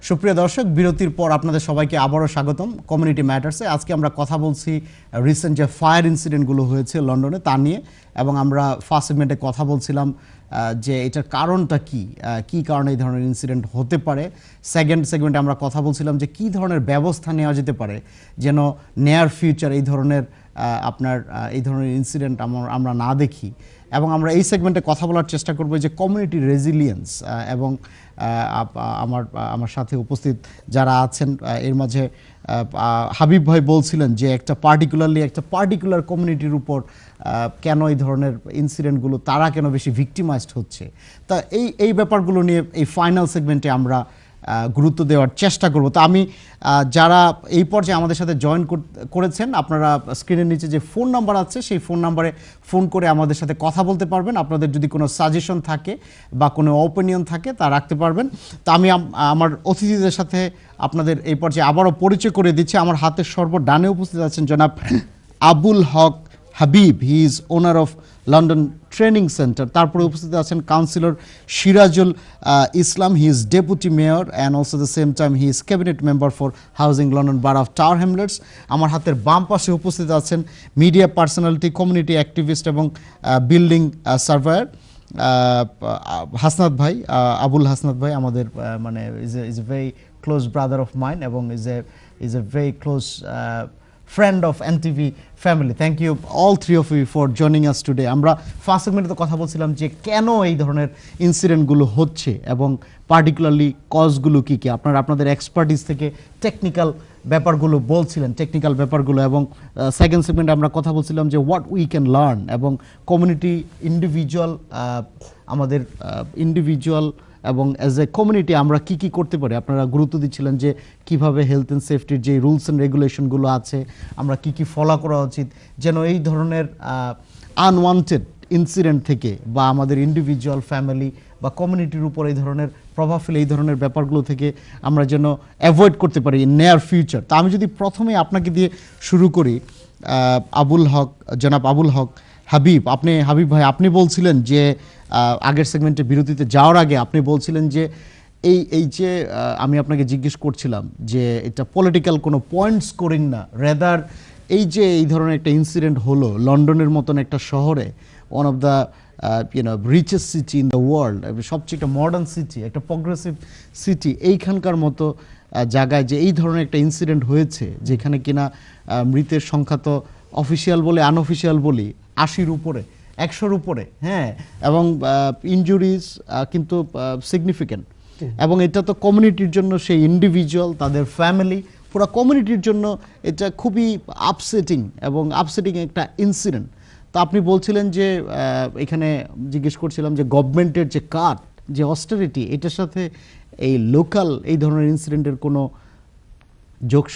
সুপ্রিয় দর্শক, বিরতির পর আপনাদের সবাইকে আবারও স্বাগতম কমিউনিটি ম্যাটার্সে। আজকে আমরা কথা বলছি রিসেন্ট যে ফায়ার ইনসিডেন্টগুলো হয়েছে লন্ডনে তা নিয়ে, এবং আমরা ফার্স্ট সেগমেন্টে কথা বলছিলাম যে এটার কারণটা কী কারণে এই ধরনের ইনসিডেন্ট হতে পারে। সেকেন্ড সেগমেন্টে আমরা কথা বলছিলাম যে কী ধরনের ব্যবস্থা নেওয়া যেতে পারে যেন নিয়ার ফিউচার এই ধরনের এই ধরনের ইনসিডেন্ট আমরা না দেখি। এবং আমরা এই সেগমেন্টে কথা বলার চেষ্টা করব যে কমিউনিটি রেজিলিয়েন্স, এবং আমার সাথে উপস্থিত যারা আছেন এর মাঝে হাবিব ভাই বলছিলেন যে একটা পার্টিকুলার কমিউনিটির উপর কেন এই ধরনের ইনসিডেন্টগুলো তারা কেন বেশি ভিকটিমাইজড হচ্ছে। তা এই ব্যাপারগুলো নিয়ে এই ফাইনাল সেগমেন্টে আমরা গুরুত্ব দেওয়ার চেষ্টা করব। তো আমি যারা এই পর্যায়ে আমাদের সাথে জয়েন করেছেন, আপনারা স্ক্রিনের নিচে যে ফোন নাম্বার আছে সেই ফোন নাম্বারে ফোন করে আমাদের সাথে কথা বলতে পারবেন। আপনাদের যদি কোনো সাজেশন থাকে বা কোনো অপিনিয়ন থাকে তা রাখতে পারবেন। তা আমি আমার অতিথিদের সাথে আপনাদের এই পর্যায়ে আবারও পরিচয় করে দিচ্ছি। আমার হাতের সর্বডানে উপস্থিত আছেন জনাব Abul Haque Habib, he is owner of London training centre. তারপরে উপস্থিত আছেন councillor Sirajul Islam, he is deputy mayor and also the same time he is cabinet member for housing London borough of Tower Hamlets. আমার হাতের বাম পাশে উপস্থিত আছেন মিডিয়া পার্সোনালিটি, কমিউনিটি অ্যাক্টিভিস্ট এবং বিল্ডিং সার্ভেয়ার হাসনাত ভাই, আবুল হাসনাত ভাই আমাদের মানে is a very close brother of mine এবং is a very close friend of NTV family. Thank you all three of you for joining us today. আমরা first সেগমেন্টে তো কথা বলছিলাম যে কেন এই ধরনের ইনসিডেন্টগুলো হচ্ছে এবং পার্টিকুলারলি কজগুলো কী কী। আপনাদের এক্সপার্টিস থেকে টেকনিক্যাল ব্যাপারগুলো বলছিলেন, এবং সেকেন্ড সেগমেন্টে আমরা কথা বলছিলাম যে হোয়াট উই ক্যান লার্ন এবং কমিউনিটি আমাদের ইন্ডিভিজুয়াল এবং অ্যাজ এ কমিউনিটি আমরা কি করতে পারি। আপনারা গুরুত্ব দিচ্ছিলেন যে কিভাবে হেলথ অ্যান্ড সেফটির যে রুলস অ্যান্ড রেগুলেশনগুলো আছে আমরা কি ফলো করা উচিত যেন এই ধরনের আনওয়ান্টেড ইনসিডেন্ট থেকে বা আমাদের ইন্ডিভিজুয়াল ফ্যামিলি বা কমিউনিটির উপর এই ধরনের প্রভাব ফেলে এই ধরনের ব্যাপারগুলো থেকে আমরা যেন অ্যাভয়েড করতে পারি ইন নিয়ার ফিউচার। তা আমি যদি প্রথমে আপনাকে দিয়ে শুরু করি, জনাব আবুল হক হাবিব ভাই, আপনি বলছিলেন যে আগের সেগমেন্টে বিরতিতে যাওয়ার আগে আপনি বলছিলেন যে এই যে আমি আপনাকে জিজ্ঞেস করছিলাম যে এটা পলিটিক্যাল কোনো পয়েন্ট স্কোরিং না, রেদার এই ধরনের একটা ইনসিডেন্ট হলো লন্ডনের মতন একটা শহরে, one of the richest city in the world, সবচেয়ে একটা মডার্ন সিটি, একটা প্রগ্রেসিভ সিটি, এইখানকার মতো জায়গায় যে এই ধরনের একটা ইনসিডেন্ট হয়েছে যেখানে কিনা মৃতের সংখ্যা তো অফিসিয়াল বলে আনঅফিসিয়াল বলি 80-র উপরে, 100-র উপরে, হ্যাঁ, এবং ইনজুরিজ কিন্তু সিগনিফিক্যান্ট। এবং এটা তো কমিউনিটির জন্য, সেই ইন্ডিভিজুয়াল, তাদের ফ্যামিলি, পুরো কমিউনিটির জন্য এটা খুবই আপসেটিং একটা ইনসিডেন্ট। তো আপনি বলছিলেন যে এখানে জিজ্ঞেস করছিলাম যে গভর্নমেন্টের যে কাট, যে অস্টেরিটি, এটার সাথে এই লোকাল এই ধরনের ইনসিডেন্টের কোনো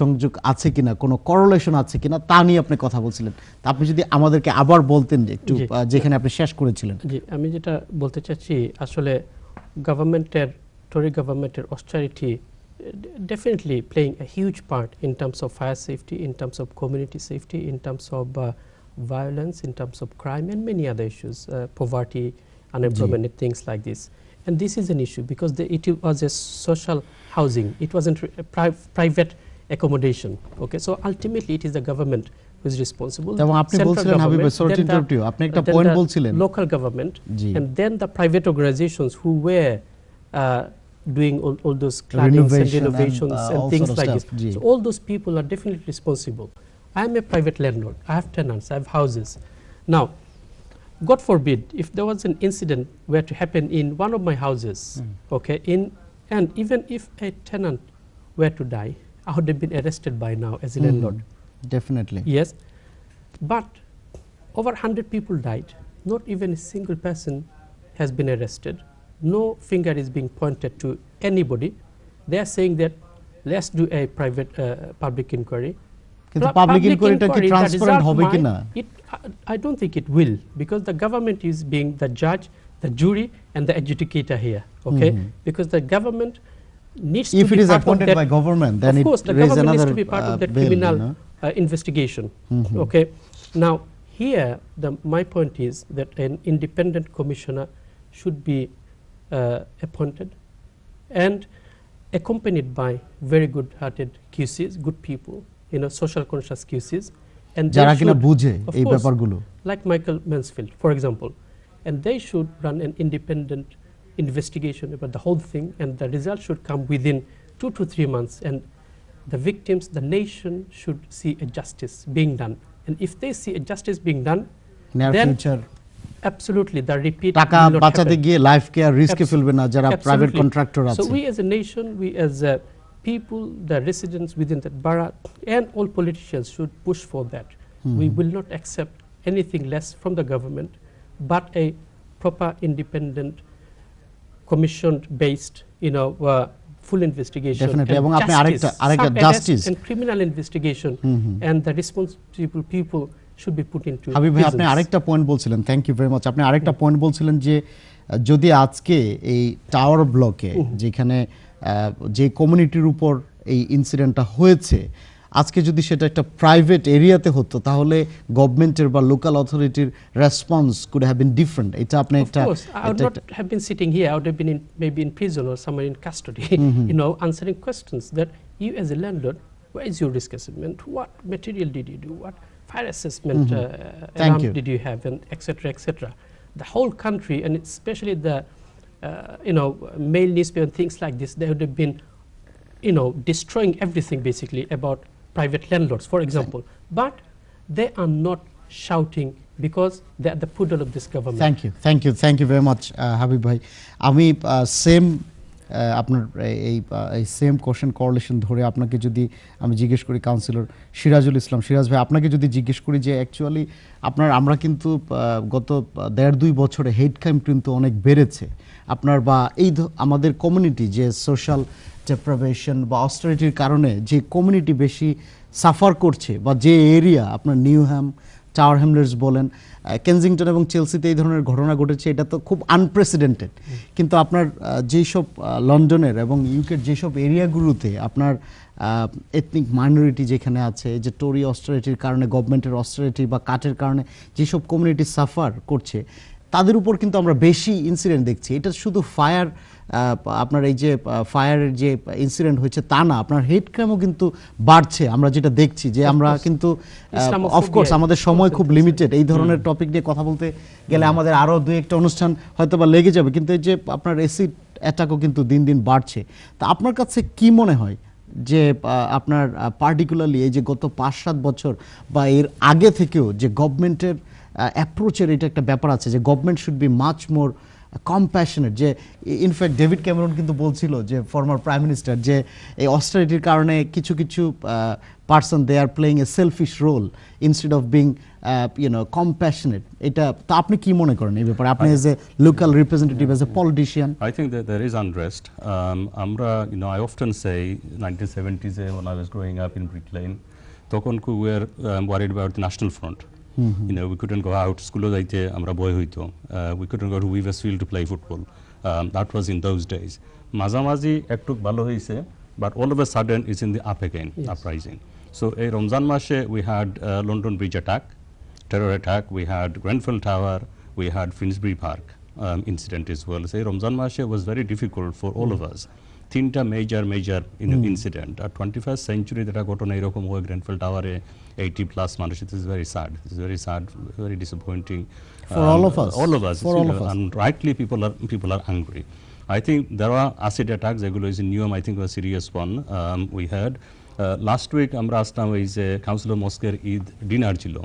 সংযোগ আছে কিনা, কোনো করলেশন আছে কিনা তা নিয়ে আপনি কথা বলছিলেন। তা আপনি যদি আমাদেরকে আবার বলতেন যে একটু, যেখানে আপনি শেষ করেছিলেন। জি, আমি যেটা বলতে চাচ্ছি, আসলে Tory governmented austerity definitely playing a huge part in terms of fire safety, in terms of community safety, in terms of violence, in terms of crime and many other issues, poverty, unemployment and things like this. And this is an issue because it was a social housing, it wasn't private accommodation. Okay, so ultimately it is the government who is responsible. Local government, and then the private organizations who were doing all those claddings and renovations and things like this. So all those people are definitely responsible. I am a private landlord, I have tenants, I have houses. Now, God forbid, if there was an incident were to happen in one of my houses, okay, and even if a tenant were to die, I would have been arrested by now as a landlord. Definitely. Yes, but over 100 people died. Not even a single person has been arrested. No finger is being pointed to anybody. They are saying that let's do a private public inquiry. Public inquiry transparent hobe kina? I don't think it will, because the government is being the judge, the jury and the adjudicator here, okay? Because the government needs to be part of that. If it is appointed by government, then of course the government needs to be part of that criminal investigation, okay? Now here my point is that an independent commissioner should be appointed, and accompanied by very good-hearted QCs, good people, social conscious QCs, and they যারা কিনা should, বুঝে of এই course, ব্যাপারগুলো like Michael Mansfield, for example, and they should run an independent investigation about the whole thing, and the result should come within 2 to 3 months, and the victims, the nation should see a justice being done, and if they see a justice being done, near then future absolutely the repeat টাকা will not বাঁচাতে happen. গিয়ে life কে আর রিস্কে ফেলবে না যারা private Absolutely. Contractor So আছে we as a nation, we as people, the residents within that borough, and all politicians should push for that. We will not accept anything less from the government, but a proper, independent, commission-based, full investigation. Definitely. and এবং আপনি justice, আরেকটা some arrest justice. and criminal investigation, and the responsible people should be put into Habib ভাই আপনি prisons. আরেকটা point বলছিলেন, thank you very much. আপনি আরেকটা point বলছিলেন যে যদি আজকে এই টাওয়ার ব্লকে যেখানে যে কমিউনিটির উপর এই ইনসিডেন্টটা হয়েছে, আজকে যদি সেটা একটা প্রাইভেট এরিয়াতে হতো তাহলে গভর্নমেন্টের বা লোকাল অথরিটির response could have been different. এটা আপনি Of একটা course, I would not have been sitting here. I would have been maybe in prison or somewhere in custody, answering questions that you as a landlord, where is your risk assessment? What material did you do? What fire assessment Thank alarm you. did you have? And et cetera. The whole country, and especially the, mail newspaper and things like this, they would have been, destroying everything basically about private landlords, for example. But they are not shouting because they are the poodle of this government. Thank you very much Habib ভাই। আমি same আপনার এই same question করলেশন ধরে আপনাকে যদি আমি জিজ্ঞেস করি, কাউন্সিলর সিরাজুল ইসলাম, সিরাজ ভাই আপনাকে যদি জিজ্ঞেস করি যে অ্যাকচুয়ালি আমরা কিন্তু গত 1.5-2 বছরে হেট ক্রাইম কিন্তু অনেক বেড়েছে আপনার, বা এই আমাদের কমিউনিটি যে সোশ্যাল ডেপ্রাভেশন বা অস্টারিটির কারণে যে কমিউনিটি বেশি সাফার করছে, বা যে এরিয়া আপনার নিউহ্যাম, টাওয়ার হ্যামলেটস বলেন, কেনজিংটন এবং চেলসিতে এই ধরনের ঘটনা ঘটেছে, এটা তো খুব আনপ্রেসিডেন্টেড। কিন্তু আপনার যেসব লন্ডনের এবং ইউকের যেসব এরিয়াগুলোতে আপনার এথনিক মাইনরিটি যেখানে আছে, যে টোরি অস্টারিটির কারণে, গভর্নমেন্টের অস্টারিটি বা কাটের কারণে যেসব কমিউনিটি সাফার করছে, তাদের উপর কিন্তু আমরা বেশি ইনসিডেন্ট দেখছি। এটা শুধু ফায়ার, আপনার এই যে ফায়ারের যে ইনসিডেন্ট হয়েছে তা না, আপনার হেট ক্রাইমও কিন্তু বাড়ছে। আমরা যেটা দেখছি যে আমরা কিন্তু অফকোর্স আমাদের সময় খুব লিমিটেড, এই ধরনের টপিক নিয়ে কথা বলতে গেলে আমাদের আরও 2-1টা অনুষ্ঠান হয়তো বা লেগে যাবে, কিন্তু এই যে আপনার অ্যাসিড অ্যাটাকও কিন্তু দিন দিন বাড়ছে। তা আপনার কাছে কি মনে হয় যে আপনার পার্টিকুলারলি এই যে গত 5-7 বছর বা এর আগে থেকেও যে গভর্নমেন্টের অ্যাপ্রোচের এটা একটা ব্যাপার আছে যে government should be much more compassionate, যে ইনফ্যাক্ট ডেভিড ক্যামেরন কিন্তু বলছিল যে ফর্মার প্রাইম মিনিস্টার, যে এই অস্টারিটির কারণে কিছু person they are playing a selfish role instead of being compassionate. এটা তো আপনি কি মনে করেন এই ব্যাপারে, আপনি as a local representative, as a politician? I think that there is unrest. I often say 1970s when I was growing up in Brick Lane, তখন we were worried about the National Front. We couldn't go out, school যাইতে আমরা ভয় হইতো, we couldn't go to Weaversfield to play football. That was in those days. মাঝামাঝি একটু ভালো হয়েছে, but all of a sudden it's in the up again, uprising. So এই রমজান মাসে we had London Bridge attack, terror attack, we had Grenfell Tower, we had Finsbury Park incident as well. So এই রমজান মাসে was very difficult for all of us. 3টা major incident আর 21st century যেটা ঘটনা এরকম হয় Grenfell টাওয়ারে 80+ মানুষ, it is very sad, very disappointing for all of us, and rightly people are angry. I think there are acid attacks, যেগুলো is in Newham, I think was a serious one. We had last week আমরা আসলাম এই যে councillor মস্কের Eid dinner ছিল,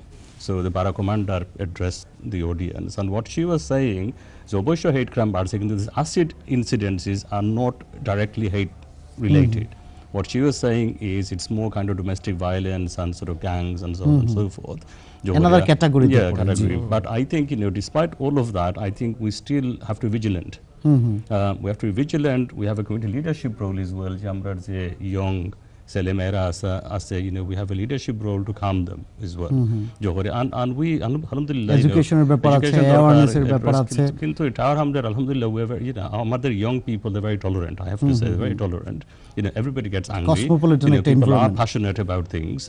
so the bara commander addressed the audience and what she was saying, so অবশ্য hate crime বাড়ছে কিন্তু these acid incidences are not directly hate related. What she was saying is it's more kind of domestic violence and sort of gangs and so on and so forth. Another category. Category. But I think, despite all of that, I think we still have to be vigilant. We have to be vigilant. We have a community leadership role as well. Jamrar is a young ছেলেমেয়েরা আছে, we have a leadership role to calm them as well. And we alhamdulillah এডুকেশনের ব্যাপার আছে, অ্যাওয়ারনেসের ব্যাপার আছে, কিন্তু এটা alhamdulillah we have, আমাদের young people, they're very tolerant, I have to say, they're very tolerant. Everybody gets angry, Cosmopolitan একটা people are environment. passionate about things,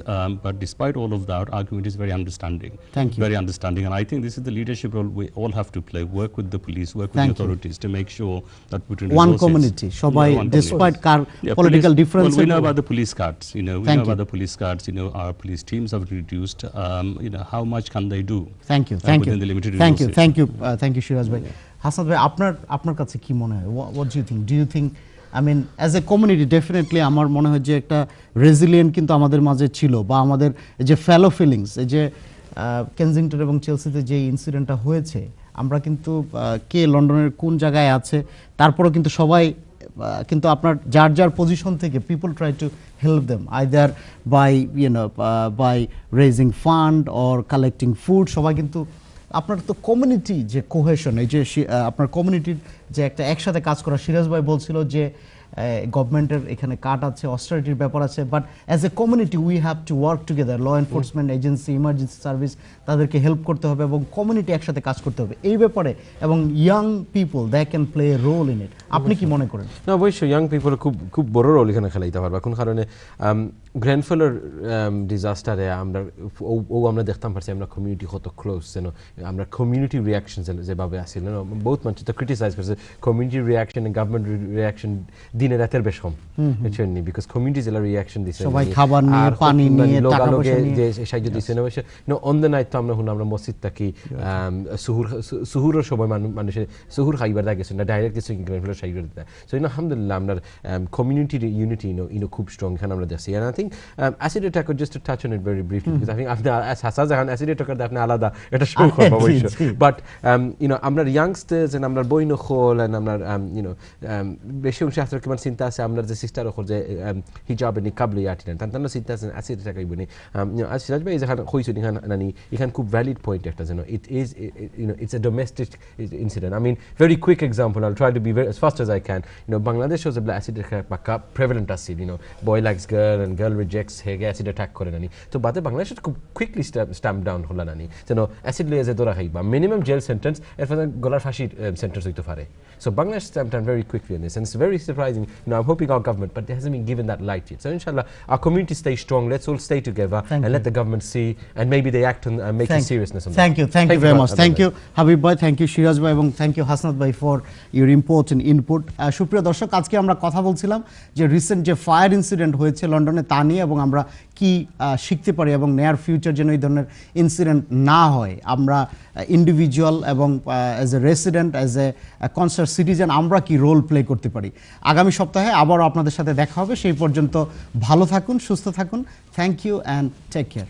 but despite all of that, our community is very understanding. Thank you. Very understanding, and I think this is the leadership role we all have to play, work with the police, work with Thank the authorities to make sure that between one resources, community সবাই one despite community. political Well, differences, we know about the police cards, we Thank know you. about the police cards, our police teams have reduced, how much can they do? thank you within the limited thank you resources. thank you Shiraz ভাই। হাসনাত ভাই, আপনার কাছে কি মনে হয়, what do you think I mean as a community definitely আমার মনে হয় যে একটা রেজিলিয়েন্ট কিন্তু আমাদের মাঝে ছিল, বা আমাদের যে ফেলো ফিলিংস, এই যে কেনজিংটন এবং চেলসিতে যে ইনসিডেন্টটা হয়েছে, আমরা কিন্তু কে লন্ডনের কোন জায়গায় আছে, তারপরেও কিন্তু সবাই কিন্তু আপনার যার পজিশন থেকে people try to help them either bye bye raising fund or collecting food. সবাই কিন্তু আপনার তো কমিউনিটি যে কোহেশন, এই যে আপনার কমিউনিটির যে একটা একসাথে কাজ করা, সিরাজ ভাই বলছিল যে গভর্নমেন্টের এখানে কাট আছে, অস্টারিটির ব্যাপার আছে, but as a community we have to work together, law enforcement agency, emergency service, তাদেরকে হেল্প করতে হবে এবং কমিউনিটি একসাথে কাজ করতে হবে এই ব্যাপারে, এবং young people they can play a role in it. আপনি কি মনে করেন? না, অবশ্যই ইয়াং পিপল খুব বড় রোল এখানে খেলাইতে পারবে। কোন কারণে গ্র্যান্ডফেলোর ডিজাস্টারে আমরা দেখতাম পারছি আমরা কমিউনিটি কত ক্লোজ, যেন আমরা কমিউনিটি রিয়াকশন যেভাবে আসছিল, বহুত মানুষ তো ক্রিটিসাইজ করছে কমিউনিটি রিয়াকশন, গভর্নমেন্ট রিয়াকশন দিনে রাতের বেশ কম, বুঝছেন, বিকজ কমিউনিটি যারা রিয়াকশন দিছে, সবাই খাবার নিয়ে, পানি নিয়ে, টাকা পয়সা নিয়ে যে সাহায্য দিছে না, অবশ্য অন দ্য নাইট তো আমরা মসজিদ থাকি, সুহুরের সময় মানুষের সুহুর খাইবার দেখা গেছে না, ডাইরেক্ট কিছু গ্র্যান্ডফেলোর সাহায্য দিতে। সো আলহামদুলিল্লাহ আপনার কমিউনিটি ইউনিটি খুব স্ট্রং এখানে আমরা দেখছি। And I think acid attack, just to touch on it very briefly, because I think as Hassas and acid attack আপনি আলাদা এটা শুরু করব অবশ্য, but আমরা youngsters and আমরা বই নখল and আমরা বেশি অংশ আসলে কেমন চিন্তা আছে আমরা যে সিস্টার হল যে হিজাব নিকাব লই আটিলেন তান চিন্তা আছে acid attack আইবনি। সিরাজ ভাই যেখানে কইছেন এখানে খুব ভ্যালিড পয়েন্ট একটা, যেন it is it's a domestic incident. I mean very quick example, I'll try to be very as fast as I can. Bangladesh was a acid attack Bakar prevalent আছে, boy likes girl and girl rejects হেগে acid attack করে নানি, তো বাদে বাংলাদেশে খুব quickly stamp down হল নানি, যেন অ্যাসিড লইয়া যে দৌড়া খাইবা মিনিমাম জেল সেন্টেন্স, এরপর গলার ফাঁসির সেন্টেন্স হইতে পারে। So Bangladesh stamped down very quickly on this, and it's very surprising. I'm hoping our government, but it hasn't been given that light yet. So inshallah, our community stays strong. Let's all stay together and let the government see, and maybe they act on making seriousness on that. Thank you very much. Thank you Habib bhai, thank you Shiraz bhai, এবং thank you Hasnat bhai for your important input. সুপ্রিয় দর্শক, আজকে আমরা কথা বলছিলাম যে recent যে fire incident হয়েছে লন্ডনে তা নিয়ে, এবং আমরা কি শিখতে পারি এবং নেয়ার ফিউচার যেন এই ধরনের ইনসিডেন্ট না হয়। আমরা ইন্ডিভিজুয়াল এবং as a resident, as a concern citizen আমরা কি রোল প্লে করতে পারি। আগামী সপ্তাহে আবারও আপনাদের সাথে দেখা হবে, সেই পর্যন্ত ভালো থাকুন, সুস্থ থাকুন। Thank you and take care.